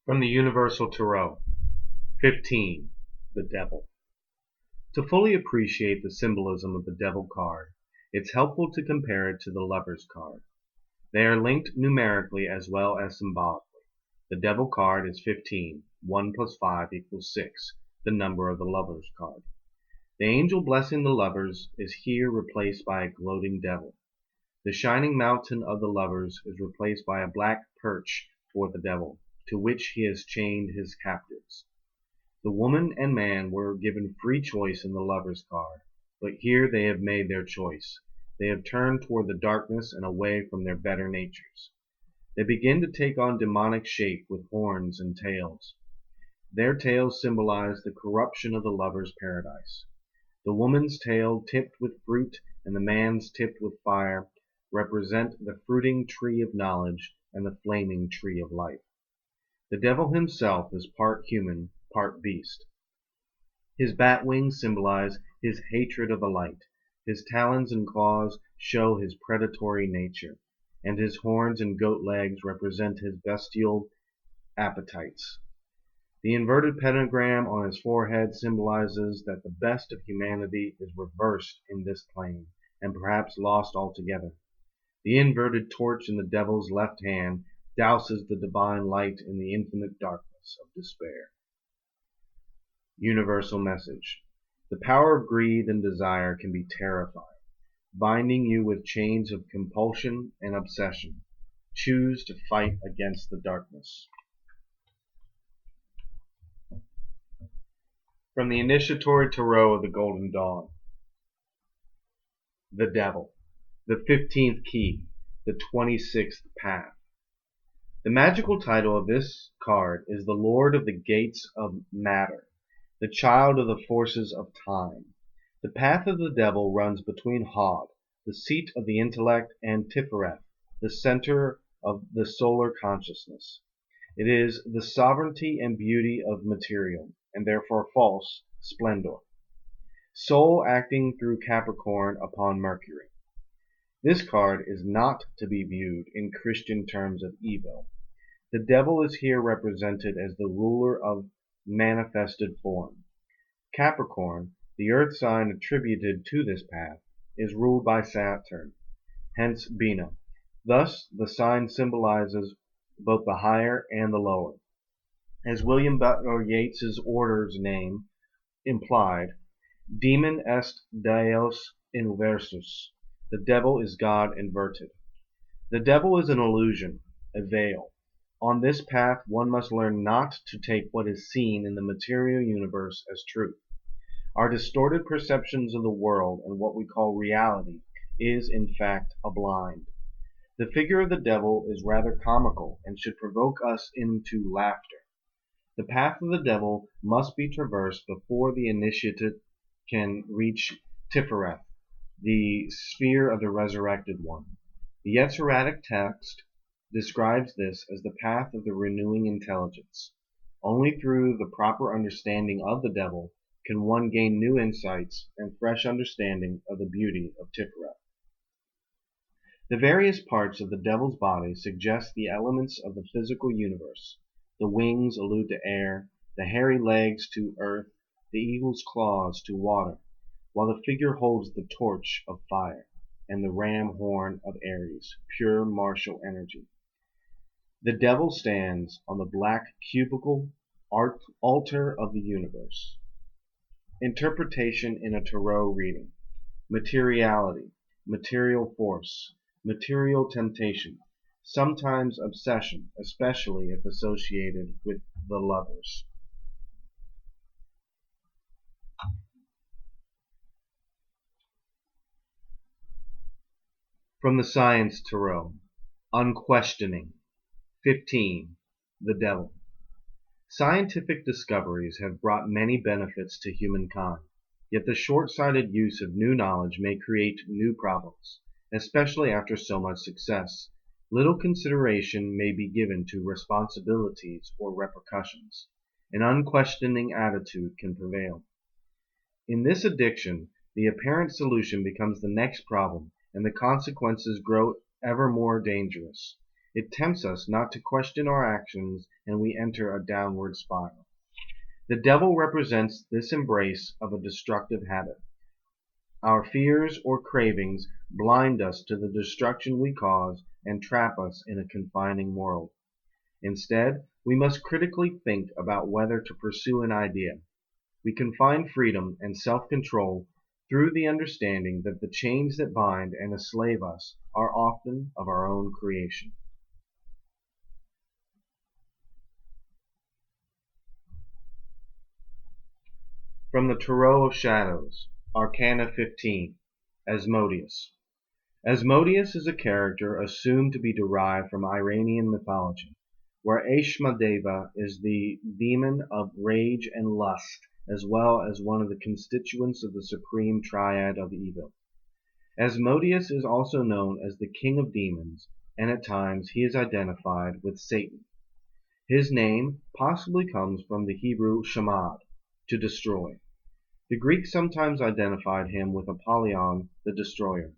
From the Universal Tarot. 15. The Devil. To fully appreciate the symbolism of the Devil card, it's helpful to compare it to the Lover's card. They are linked numerically as well as symbolically. The Devil card is 15. 1 plus 5 equals 6, the number of the Lover's card. The angel blessing the lovers is here replaced by a gloating devil. The shining mountain of the lovers is replaced by a black perch for the devil, to which he has chained his captives. The woman and man were given free choice in the Lover's card, but here they have made their choice. They have turned toward the darkness and away from their better natures. They begin to take on demonic shape with horns and tails. Their tails symbolize the corruption of the lover's paradise. The woman's tail tipped with fruit and the man's tipped with fire represent the fruiting tree of knowledge and the flaming tree of life. The devil himself is part human, part beast. His bat wings symbolize his hatred of the light. His talons and claws show his predatory nature, and his horns and goat legs represent his bestial appetites. The inverted pentagram on his forehead symbolizes that the best of humanity is reversed in this plane, and perhaps lost altogether. The inverted torch in the devil's left hand douses the divine light in the infinite darkness of despair. Universal message. The power of greed and desire can be terrifying, binding you with chains of compulsion and obsession. Choose to fight against the darkness. From the Initiatory Tarot of the Golden Dawn. The Devil. The 15th key. The 26th path. The magical title of this card is the Lord of the Gates of Matter, the child of the forces of time. The path of the devil runs between Hod, the seat of the intellect, and Tifereth, the center of the solar consciousness. It is the sovereignty and beauty of material, and therefore false, splendor. Soul acting through Capricorn upon Mercury. This card is not to be viewed in Christian terms of evil. The devil is here represented as the ruler of manifested form. Capricorn, the earth sign attributed to this path, is ruled by Saturn, hence Bina. Thus, the sign symbolizes both the higher and the lower. As William Butler Yeats's Order's name implied, Demon est Deus inversus. The devil is God inverted. The devil is an illusion, a veil. On this path one must learn not to take what is seen in the material universe as truth. Our distorted perceptions of the world and what we call reality is in fact a blind. The figure of the devil is rather comical and should provoke us into laughter. The path of the devil must be traversed before the initiate can reach Tifereth, the sphere of the resurrected one. The Yetziratic text describes this as the path of the renewing intelligence. Only through the proper understanding of the devil can one gain new insights and fresh understanding of the beauty of Tifereth. The various parts of the devil's body suggest the elements of the physical universe. The wings allude to air, the hairy legs to earth, the eagle's claws to water, while the figure holds the torch of fire and the ram horn of Aries, pure martial energy. The devil stands on the black cubical altar of the universe. Interpretation in a tarot reading. Materiality, material force, material temptation, sometimes obsession, especially if associated with the lovers. From the Science Tarot. Unquestioning. 15. The Devil. Scientific discoveries have brought many benefits to humankind, yet the short-sighted use of new knowledge may create new problems, especially after so much success. Little consideration may be given to responsibilities or repercussions. An unquestioning attitude can prevail. In this addiction, the apparent solution becomes the next problem, and the consequences grow ever more dangerous. It tempts us not to question our actions, and we enter a downward spiral. The devil represents this embrace of a destructive habit. Our fears or cravings blind us to the destruction we cause and trap us in a confining world. Instead, we must critically think about whether to pursue an idea. We can find freedom and self-control through the understanding that the chains that bind and enslave us are often of our own creation. From the Tarot of Shadows, Arcana 15, Asmodeus. Asmodeus is a character assumed to be derived from Iranian mythology, where Ashmadeva is the demon of rage and lust, as well as one of the constituents of the supreme triad of evil. Asmodeus is also known as the king of demons, and at times he is identified with Satan. His name possibly comes from the Hebrew shamad, to destroy. The Greeks sometimes identified him with Apollyon the destroyer.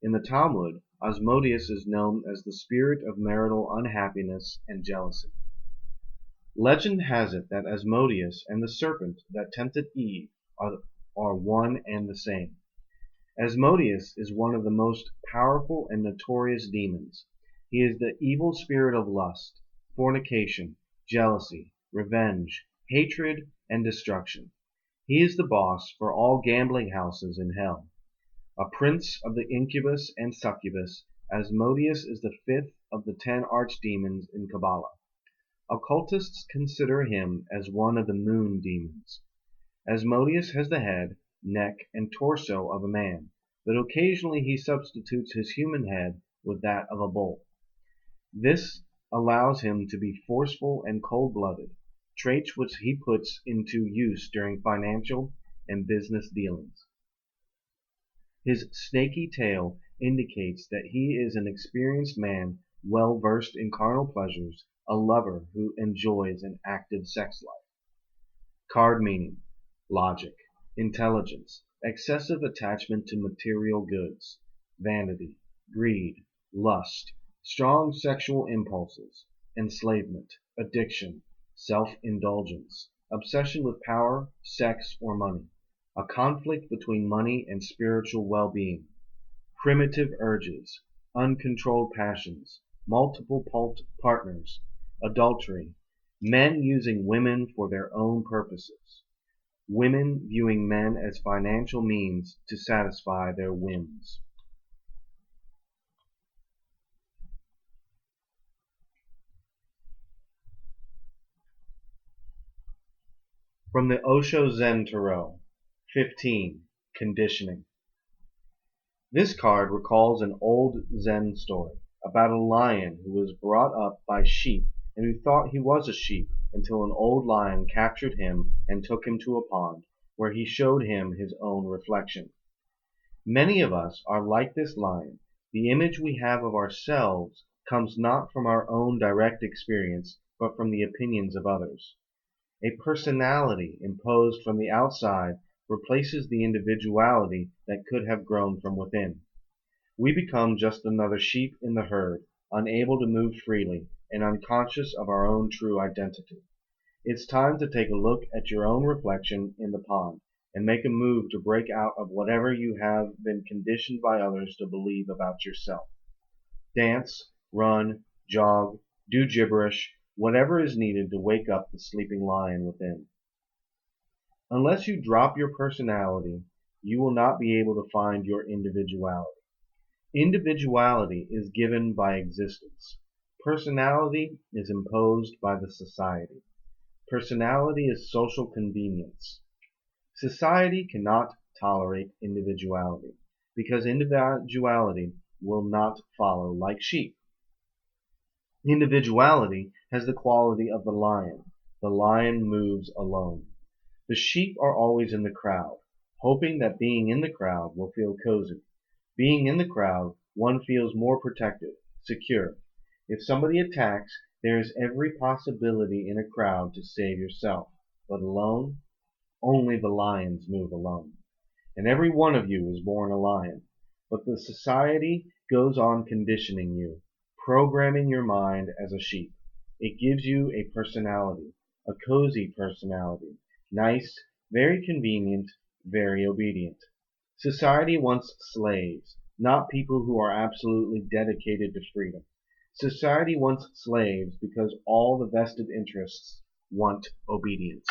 In the Talmud, Asmodeus is known as the spirit of marital unhappiness and jealousy. Legend has it that Asmodeus and the serpent that tempted Eve are one and the same. Asmodeus is one of the most powerful and notorious demons. He is the evil spirit of lust, fornication, jealousy, revenge, hatred, and destruction. He is the boss for all gambling houses in hell. A prince of the incubus and succubus, Asmodeus is the fifth of the 10 archdemons in Kabbalah. Occultists consider him as one of the moon demons. Asmodeus has the head, neck, and torso of a man, but occasionally he substitutes his human head with that of a bull. This allows him to be forceful and cold-blooded, traits which he puts into use during financial and business dealings. His snaky tail indicates that he is an experienced man well versed in carnal pleasures, a lover who enjoys an active sex life. Card meaning: logic, intelligence, excessive attachment to material goods, vanity, greed, lust, strong sexual impulses, enslavement, addiction, self-indulgence, obsession with power, sex, or money, a conflict between money and spiritual well-being, primitive urges, uncontrolled passions, multiple partners, adultery, men using women for their own purposes, women viewing men as financial means to satisfy their whims. From the Osho Zen Tarot, 15, Conditioning. This card recalls an old Zen story about a lion who was brought up by sheep and who thought he was a sheep until an old lion captured him and took him to a pond, where he showed him his own reflection. Many of us are like this lion. The image we have of ourselves comes not from our own direct experience, but from the opinions of others. A personality imposed from the outside replaces the individuality that could have grown from within. We become just another sheep in the herd, unable to move freely, and unconscious of our own true identity. It's time to take a look at your own reflection in the pond and make a move to break out of whatever you have been conditioned by others to believe about yourself. Dance, run, jog, do gibberish, whatever is needed to wake up the sleeping lion within. Unless you drop your personality, you will not be able to find your individuality. Individuality is given by existence. Personality is imposed by the society. Personality is social convenience. Society cannot tolerate individuality, because individuality will not follow like sheep. Individuality has the quality of the lion. The lion moves alone. The sheep are always in the crowd, hoping that being in the crowd will feel cozy. Being in the crowd, one feels more protected, secure. If somebody attacks, there is every possibility in a crowd to save yourself. But alone, only the lions move alone. And every one of you is born a lion. But the society goes on conditioning you, programming your mind as a sheep. It gives you a personality, a cozy personality, nice, very convenient, very obedient. Society wants slaves, not people who are absolutely dedicated to freedom. Society wants slaves because all the vested interests want obedience.